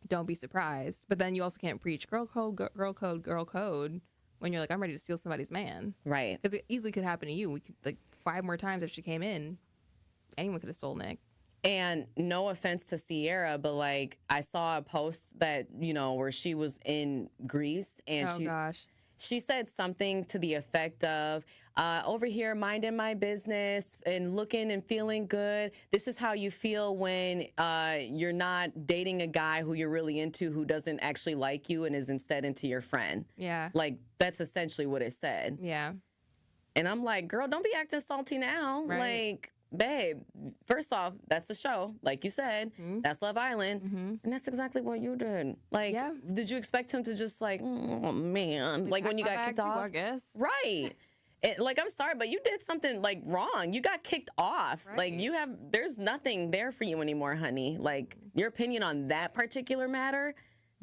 Speaker 3: don't be surprised. But then you also can't preach girl code, girl code, girl code when you're like, I'm ready to steal somebody's man.
Speaker 2: Right.
Speaker 3: Because it easily could happen to you. We could, like, 5 more times if she came in, anyone could have stole Nick.
Speaker 2: And no offense to Sierra, but like, I saw a post that, you know, where she was in Greece and she said something to the effect of, over here minding my business and looking and feeling good. This is how you feel when you're not dating a guy who you're really into, who doesn't actually like you and is instead into your friend.
Speaker 3: Yeah.
Speaker 2: Like, that's essentially what it said.
Speaker 3: Yeah.
Speaker 2: And I'm like, girl, don't be acting salty now.
Speaker 3: Right.
Speaker 2: Like, babe, first off, that's the show. Like you said, that's Love Island. And that's exactly what you did. Like, did you expect him to just like, oh, man. Like when you got kicked off?
Speaker 3: I guess.
Speaker 2: Right. Like, I'm sorry, but you did something like wrong. You got kicked off.
Speaker 3: Right.
Speaker 2: Like, there's nothing there for you anymore, honey. Like, your opinion on that particular matter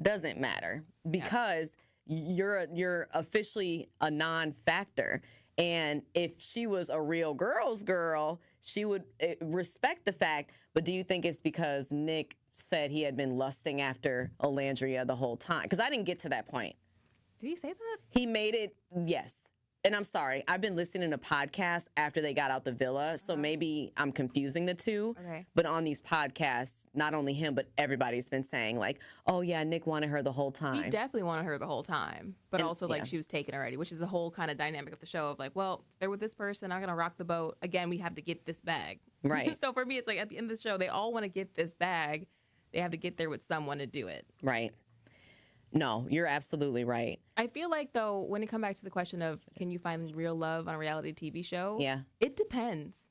Speaker 2: doesn't matter because you're officially a non-factor. And if she was a real girl's girl, she would respect the fact. But do you think it's because Nick said he had been lusting after Alandria the whole time? Because I didn't get to that point.
Speaker 3: Did he say that?
Speaker 2: He made it, yes. And I'm sorry, I've been listening to podcasts after they got out the villa, so maybe I'm confusing the two.
Speaker 3: Okay.
Speaker 2: But on these podcasts, not only him, but everybody's been saying like, oh yeah, Nick wanted her the whole time.
Speaker 3: He definitely wanted her the whole time, but
Speaker 2: And-
Speaker 3: also like she was taken already, which is the whole kind of dynamic of the show of like, well, they're with this person, I'm gonna rock the boat. Again, we have to get this bag.
Speaker 2: Right.
Speaker 3: So for me, it's like at the end of the show, they all want to get this bag. They have to get there with someone to do it.
Speaker 2: Right. No, you're absolutely right.
Speaker 3: I feel like, though, when it comes back to the question of can you find real love on a reality TV show?
Speaker 2: Yeah.
Speaker 3: It depends.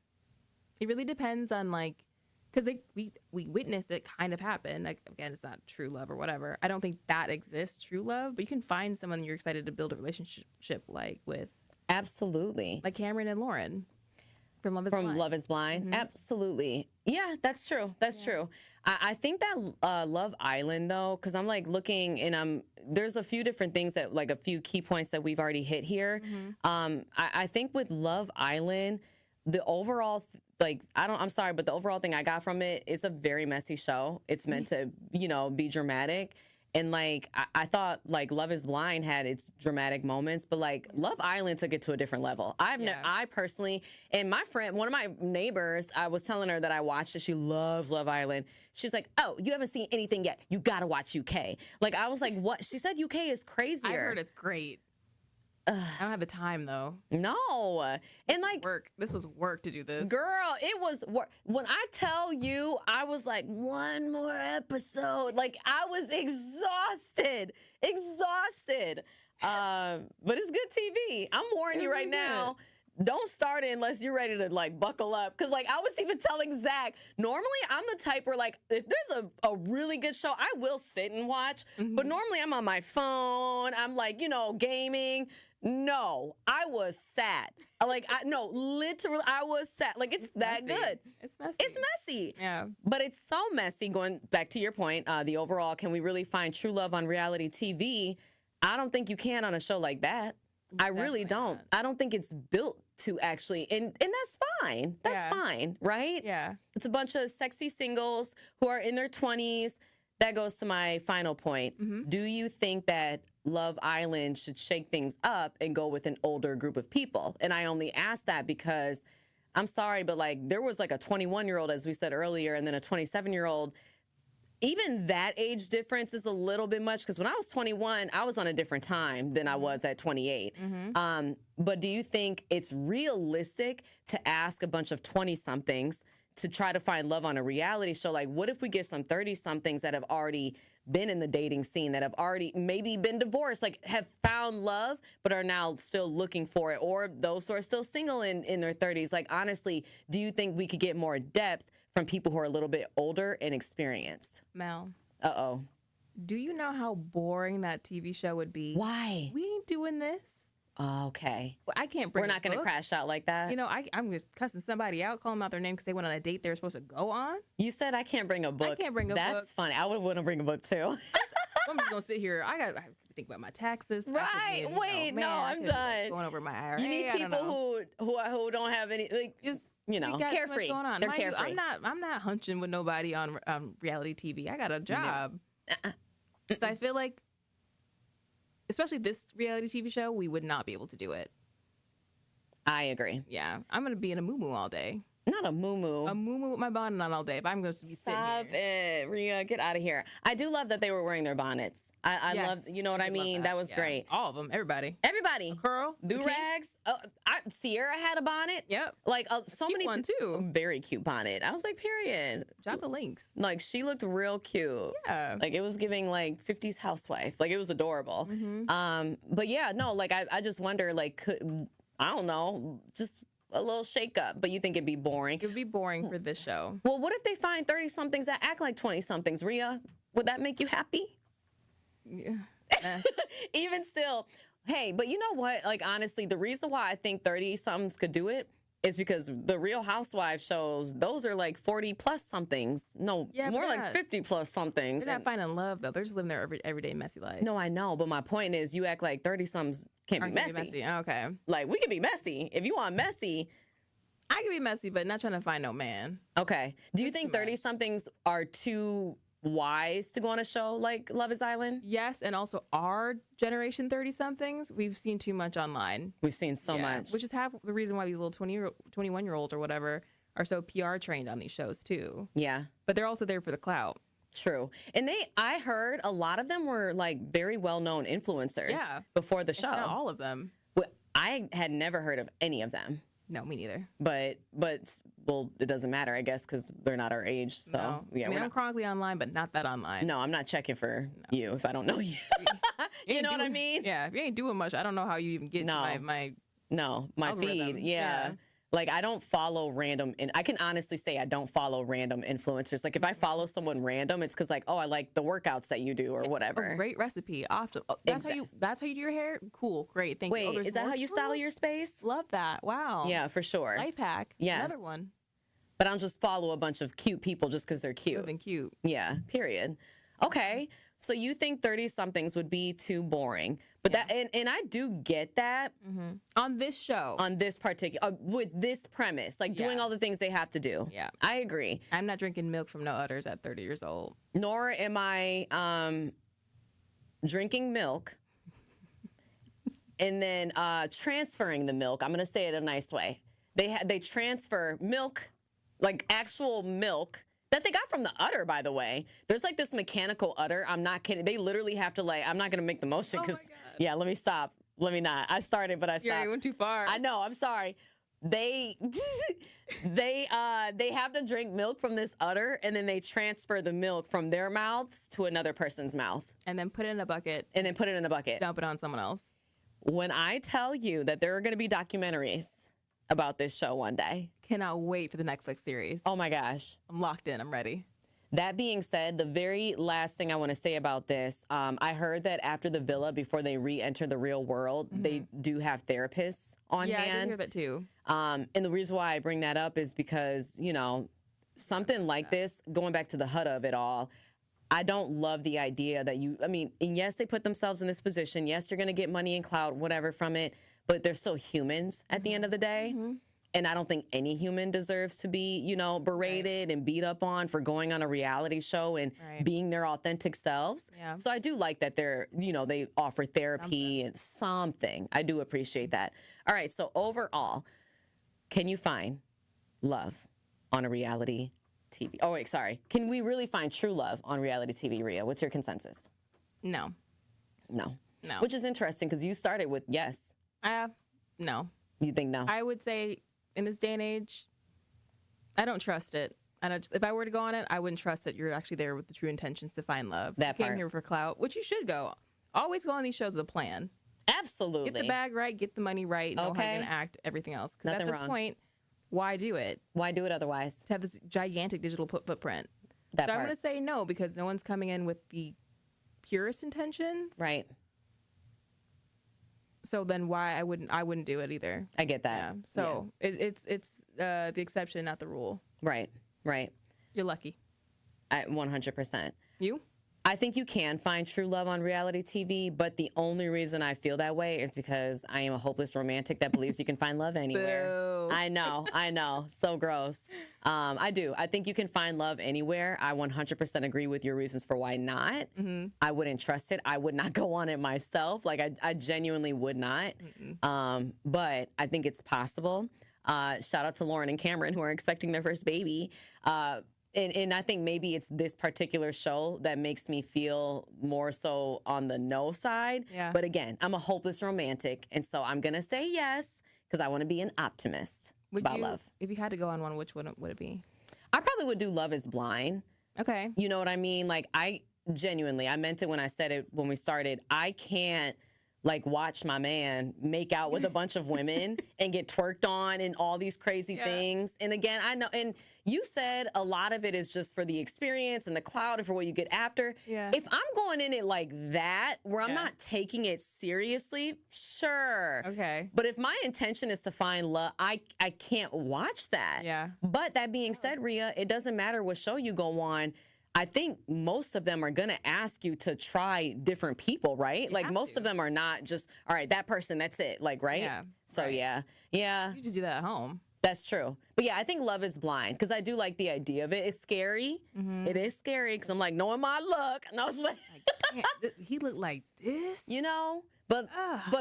Speaker 3: It really depends on, like, because we witness it kind of happen. Like, again, it's not true love or whatever. I don't think that exists, true love, but you can find someone you're excited to build a relationship like with.
Speaker 2: Absolutely.
Speaker 3: Like Cameron and Lauren from Love is Blind.
Speaker 2: From Love is Blind. Absolutely. Yeah, that's true. That's true. I think that Love Island, though, because I'm like looking and there's a few different things that like a few key points that we've already hit here. I think with Love Island, the overall I'm sorry, but the overall thing I got from it is a very messy show. It's meant to, be dramatic. And like, I thought like Love is Blind had its dramatic moments, but like Love Island took it to a different level. I personally, and my friend, one of my neighbors, I was telling her that I watched it. She loves Love Island. She's like, oh, you haven't seen anything yet. You got to watch UK. Like, I was like, what? She said UK is crazier.
Speaker 3: I heard it's great. I don't have the time though.
Speaker 2: No. And like
Speaker 3: Work. This was work to do this.
Speaker 2: girl, it was work. When I tell you, I was like, one more episode. Like I was exhausted. But it's good TV. I'm warning you right now. Don't start it unless you're ready to like buckle up. Cause like I was even telling Zach, normally I'm the type where like if there's a really good show, I will sit and watch. But normally I'm on my phone. I'm like, gaming. No, I was sad. Literally I was sad. Like it's that
Speaker 3: messy.
Speaker 2: good.
Speaker 3: It's messy.
Speaker 2: It's messy.
Speaker 3: Yeah.
Speaker 2: But it's so messy. Going back to your point, the overall, can we really find true love on reality TV? I don't think you can on a show like that. I really don't.
Speaker 3: Not.
Speaker 2: I don't think it's built to actually, and that's fine. That's fine, right?
Speaker 3: Yeah.
Speaker 2: It's a bunch of sexy singles who are in their 20s. That goes to my final point. Do you think that Love Island should shake things up and go with an older group of people? And I only ask that because I'm sorry, but like there was like a 21-year-old, as we said earlier, and then a 27-year-old. Even that age difference is a little bit much because when I was 21, I was on a different time than I was at 28. But do you think it's realistic to ask a bunch of 20-somethings to try to find love on a reality show? Like, what if we get some 30-somethings that have already been in the dating scene, that have already maybe been divorced, like have found love, but are now still looking for it, or those who are still single in their 30s? Like, honestly, do you think we could get more depth from people who are a little bit older and experienced?
Speaker 3: Mel,
Speaker 2: Uh-oh.
Speaker 3: do you know how boring that TV show would be?
Speaker 2: Why?
Speaker 3: We ain't doing this.
Speaker 2: Okay.
Speaker 3: Well, I can't bring
Speaker 2: We're not going to crash out like that.
Speaker 3: I'm just cussing somebody out, calling them out their name because they went on a date they were supposed to go on.
Speaker 2: You said I can't bring a book.
Speaker 3: I can't bring a book.
Speaker 2: That's funny. I would want to bring a book too.
Speaker 3: I'm just going to sit here. I have to think about my taxes.
Speaker 2: Right. Wait, no, I'm done.
Speaker 3: Going over my IRA.
Speaker 2: You need people who don't have any, like,
Speaker 3: just
Speaker 2: you know,
Speaker 3: we got too much
Speaker 2: carefree.
Speaker 3: going on.
Speaker 2: They're
Speaker 3: Mind you,
Speaker 2: carefree.
Speaker 3: I'm not hunching with nobody on reality TV. I got a job. So I feel like, especially this reality TV show, we would not be able to do it.
Speaker 2: I agree.
Speaker 3: Yeah, I'm gonna be in a muumuu all day.
Speaker 2: Not a muumuu.
Speaker 3: A muumuu with my bonnet on all day. If I'm going to be
Speaker 2: Stop
Speaker 3: sitting here.
Speaker 2: it, Rhea. Get out of here. I do love that they were wearing their bonnets. I
Speaker 3: Yes,
Speaker 2: love, you know what I
Speaker 3: did love
Speaker 2: mean? That was
Speaker 3: Yeah.
Speaker 2: great.
Speaker 3: All of them, everybody.
Speaker 2: Everybody.
Speaker 3: Curl,
Speaker 2: Do rags. Sierra had a bonnet.
Speaker 3: Yep.
Speaker 2: Like so
Speaker 3: cute
Speaker 2: many.
Speaker 3: one, too.
Speaker 2: Very cute bonnet. I was like, period.
Speaker 3: Drop the links.
Speaker 2: Like she looked real cute.
Speaker 3: Yeah.
Speaker 2: Like it was giving like 50s housewife. Like it was adorable. But yeah, no, like I just wonder, like, I don't know, just a little shake up. But you think it'd be boring?
Speaker 3: It would be boring for this show.
Speaker 2: Well, what if they find 30-somethings that act like 20-somethings, Rhea? Would that make you happy?
Speaker 3: Yeah. Yes.
Speaker 2: Even still, hey, but you know what? Like, honestly, the reason why I think 30-somethings could do it is because the Real Housewives shows, those are like 40-plus somethings. No,
Speaker 3: Yeah,
Speaker 2: more
Speaker 3: but
Speaker 2: like 50-plus somethings.
Speaker 3: They're not finding love, though. They're just living their everyday messy life.
Speaker 2: No, I know, but my point is you act like 30-somethings can't be messy.
Speaker 3: Okay.
Speaker 2: Like, we can be messy. If you want messy,
Speaker 3: I can be messy, but not trying to find no man.
Speaker 2: okay. Do you
Speaker 3: That's
Speaker 2: think
Speaker 3: too much.
Speaker 2: 30-somethings are too wise to go on a show like Love is Island?
Speaker 3: Yes, and also our generation 30-somethings, we've seen too much online.
Speaker 2: We've seen so
Speaker 3: Yeah,
Speaker 2: much.
Speaker 3: Which is half the reason why these little 21-year-olds or whatever are so PR trained on these shows, too.
Speaker 2: Yeah.
Speaker 3: But they're also there for the clout.
Speaker 2: True. And I heard a lot of them were like very well-known influencers
Speaker 3: Yeah.
Speaker 2: before the
Speaker 3: If
Speaker 2: show.
Speaker 3: not all of them.
Speaker 2: I had never heard of any of them.
Speaker 3: No, me neither.
Speaker 2: But well, it doesn't matter, I guess, because they're not our age. So
Speaker 3: No.
Speaker 2: yeah,
Speaker 3: I mean,
Speaker 2: we're
Speaker 3: I'm
Speaker 2: not,
Speaker 3: chronically online, but not that online.
Speaker 2: no, I'm not checking for you if I don't know you.
Speaker 3: You
Speaker 2: You
Speaker 3: ain't
Speaker 2: know what I
Speaker 3: doing-
Speaker 2: mean?
Speaker 3: Yeah, if you ain't doing much, I don't know how you even get
Speaker 2: No.
Speaker 3: to my
Speaker 2: No, my
Speaker 3: Algorithm.
Speaker 2: feed. Yeah.
Speaker 3: Yeah.
Speaker 2: Like I don't follow random, and I can honestly say I don't follow random influencers. Like if I follow someone random, it's because like, oh, I like the workouts that you do or whatever.
Speaker 3: a great recipe. Often, that's how you do your hair. Cool, great, thank you.
Speaker 2: Wait,
Speaker 3: there's
Speaker 2: is that
Speaker 3: more
Speaker 2: how you style
Speaker 3: tools?
Speaker 2: your space?
Speaker 3: Love that. Wow.
Speaker 2: Yeah, for sure.
Speaker 3: Life hack.
Speaker 2: Yes.
Speaker 3: Another one.
Speaker 2: But I don't just follow a bunch of cute people just because they're cute.
Speaker 3: Living cute.
Speaker 2: Yeah, period. Okay. So you think 30-somethings would be too boring. But that and I do get that
Speaker 3: On this show.
Speaker 2: on this particular with this premise, like doing
Speaker 3: Yeah.
Speaker 2: all the things they have to do.
Speaker 3: Yeah.
Speaker 2: I agree.
Speaker 3: I'm not drinking milk from no udders at 30 years old.
Speaker 2: Nor am I drinking milk and then transferring the milk. I'm going to say it a nice way. They transfer milk, like actual milk that they got from the udder, by the way. There's like this mechanical udder. I'm not kidding. They literally have to like, I'm not going to make the motion because,
Speaker 3: God.
Speaker 2: yeah, let me stop. Let me not. I started, but I stopped.
Speaker 3: Yeah, you went too far.
Speaker 2: I know. I'm sorry. They have to drink milk from this udder, and then they transfer the milk from their mouths to another person's mouth.
Speaker 3: And then put it in a bucket.
Speaker 2: And then put it in a bucket.
Speaker 3: Dump it on someone else.
Speaker 2: When I tell you that there are going to be documentaries about this show one day.
Speaker 3: Cannot wait for the Netflix series.
Speaker 2: Oh my gosh.
Speaker 3: I'm locked in. I'm ready.
Speaker 2: That being said, the very last thing I want to say about this, I heard that after the villa, before they re-enter the real world, they do have therapists on hand.
Speaker 3: Yeah, I did hear that too.
Speaker 2: And the reason why I bring that up is because, you know, something like this, going back to the HUD of it all, I don't love the idea that and yes, they put themselves in this position. Yes, you're going to get money and clout, whatever from it, but they're still humans at the end of the day. And I don't think any human deserves to be, you know, berated and beat up on for going on a reality show and being their authentic selves.
Speaker 3: Yeah.
Speaker 2: So I do like that they're, you know, they offer therapy and something. I do appreciate that. All right. So overall, can you find love on a reality TV? Oh, wait, sorry. Can we really find true love on reality TV, Rhea? What's your consensus?
Speaker 3: No.
Speaker 2: No.
Speaker 3: No.
Speaker 2: Which is interesting because you started with yes.
Speaker 3: No.
Speaker 2: You think no?
Speaker 3: I would say in this day and age, I don't trust it. And if I were to go on it, I wouldn't trust that you're actually there with the true intentions to find love.
Speaker 2: That
Speaker 3: you came
Speaker 2: part.
Speaker 3: here for clout, which you should go. Always go on these shows with a plan.
Speaker 2: Absolutely.
Speaker 3: Get the bag right, get the money right, know how you're going to act, everything else. Because at
Speaker 2: Nothing
Speaker 3: this
Speaker 2: wrong.
Speaker 3: point, why do it?
Speaker 2: Why do it otherwise?
Speaker 3: To have this gigantic digital footprint.
Speaker 2: That
Speaker 3: so I'm
Speaker 2: part.
Speaker 3: going to say no because no one's coming in with the purest intentions.
Speaker 2: Right.
Speaker 3: So then why I wouldn't do it either.
Speaker 2: I get that.
Speaker 3: Yeah. So it's the exception, not the rule.
Speaker 2: Right. Right.
Speaker 3: You're lucky.
Speaker 2: 100%.
Speaker 3: You?
Speaker 2: I think you can find true love on reality TV, but the only reason I feel that way is because I am a hopeless romantic that believes you can find love anywhere.
Speaker 3: Boo.
Speaker 2: I know. So gross. I do. I think you can find love anywhere. I 100% agree with your reasons for why not. I wouldn't trust it. I would not go on it myself. Like, I genuinely would not. But I think it's possible. Shout out to Lauren and Cameron, who are expecting their first baby. And I think maybe it's this particular show that makes me feel more so on the no side.
Speaker 3: Yeah.
Speaker 2: But again, I'm a hopeless romantic. And so I'm going to say yes because I want to be an optimist about love.
Speaker 3: If you had to go on one, which one would it be?
Speaker 2: I probably would do Love is Blind.
Speaker 3: Okay.
Speaker 2: You know what I mean? Like, I meant it when I said it when we started. I can't like watch my man make out with a bunch of women and get twerked on and all these crazy things. And again, I know, and you said a lot of it is just for the experience and the clout and for what you get after.
Speaker 3: Yeah.
Speaker 2: If I'm going in it like that, where I'm not taking it seriously, sure.
Speaker 3: Okay.
Speaker 2: But if my intention is to find love, I can't watch that.
Speaker 3: Yeah.
Speaker 2: But that being said, Rhea, it doesn't matter what show you go on. I think most of them are going to ask you to try different people, right? Like most of them are not just, all right, that person, that's it. Like, right?
Speaker 3: Yeah.
Speaker 2: So
Speaker 3: right.
Speaker 2: Yeah.
Speaker 3: You just do that at home.
Speaker 2: That's true. But yeah, I think Love is Blind because I do like the idea of it. It's scary. It is scary because I'm like, knowing my look. No,
Speaker 3: He looked like this.
Speaker 2: you know, but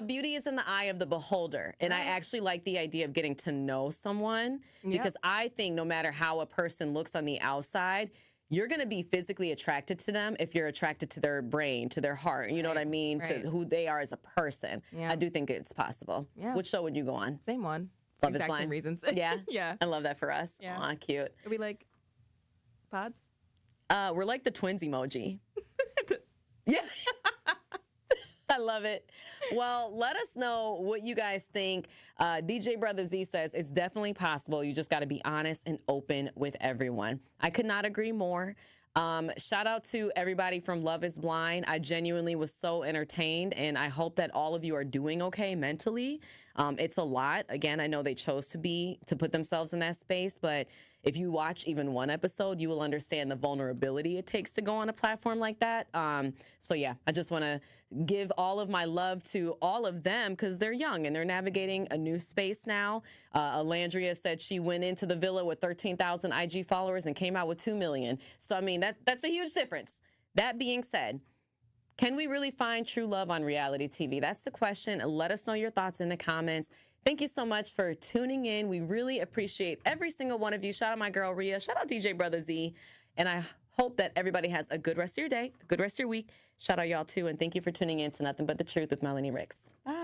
Speaker 2: beauty is in the eye of the beholder. And I actually like the idea of getting to know someone because I think no matter how a person looks on the outside, you're going to be physically attracted to them if you're attracted to their brain, to their heart. You know what I mean? To who they are as a person.
Speaker 3: Yeah.
Speaker 2: I do think it's possible.
Speaker 3: Yeah.
Speaker 2: Which show would you go on?
Speaker 3: Same one.
Speaker 2: Love is
Speaker 3: Exact
Speaker 2: Blind.
Speaker 3: same reasons.
Speaker 2: Yeah?
Speaker 3: Yeah.
Speaker 2: I love that for us.
Speaker 3: Yeah.
Speaker 2: Aw, cute.
Speaker 3: Are we like pods?
Speaker 2: We're like the twins emoji. Yeah. I love it. Well, let us know what you guys think. DJ Brother Z says it's definitely possible. You just got to be honest and open with everyone. I could not agree more. Shout out to everybody from Love is Blind. I genuinely was so entertained, and I hope that all of you are doing okay mentally. It's a lot. Again, I know they chose to put themselves in that space, but if you watch even one episode, you will understand the vulnerability it takes to go on a platform like that. So yeah, I just want to give all of my love to all of them because they're young and they're navigating a new space now. Alandria said she went into the villa with 13,000 IG followers and came out with 2 million. So I mean, that's a huge difference. That being said, can we really find true love on reality TV? That's the question. Let us know your thoughts in the comments. Thank you so much for tuning in. We really appreciate every single one of you. Shout out my girl, Rhea. Shout out DJ Brother Z. And I hope that everybody has a good rest of your day, a good rest of your week. Shout out y'all too. And thank you for tuning in to Nothing But the Truth with Melanie Ricks.
Speaker 3: Bye.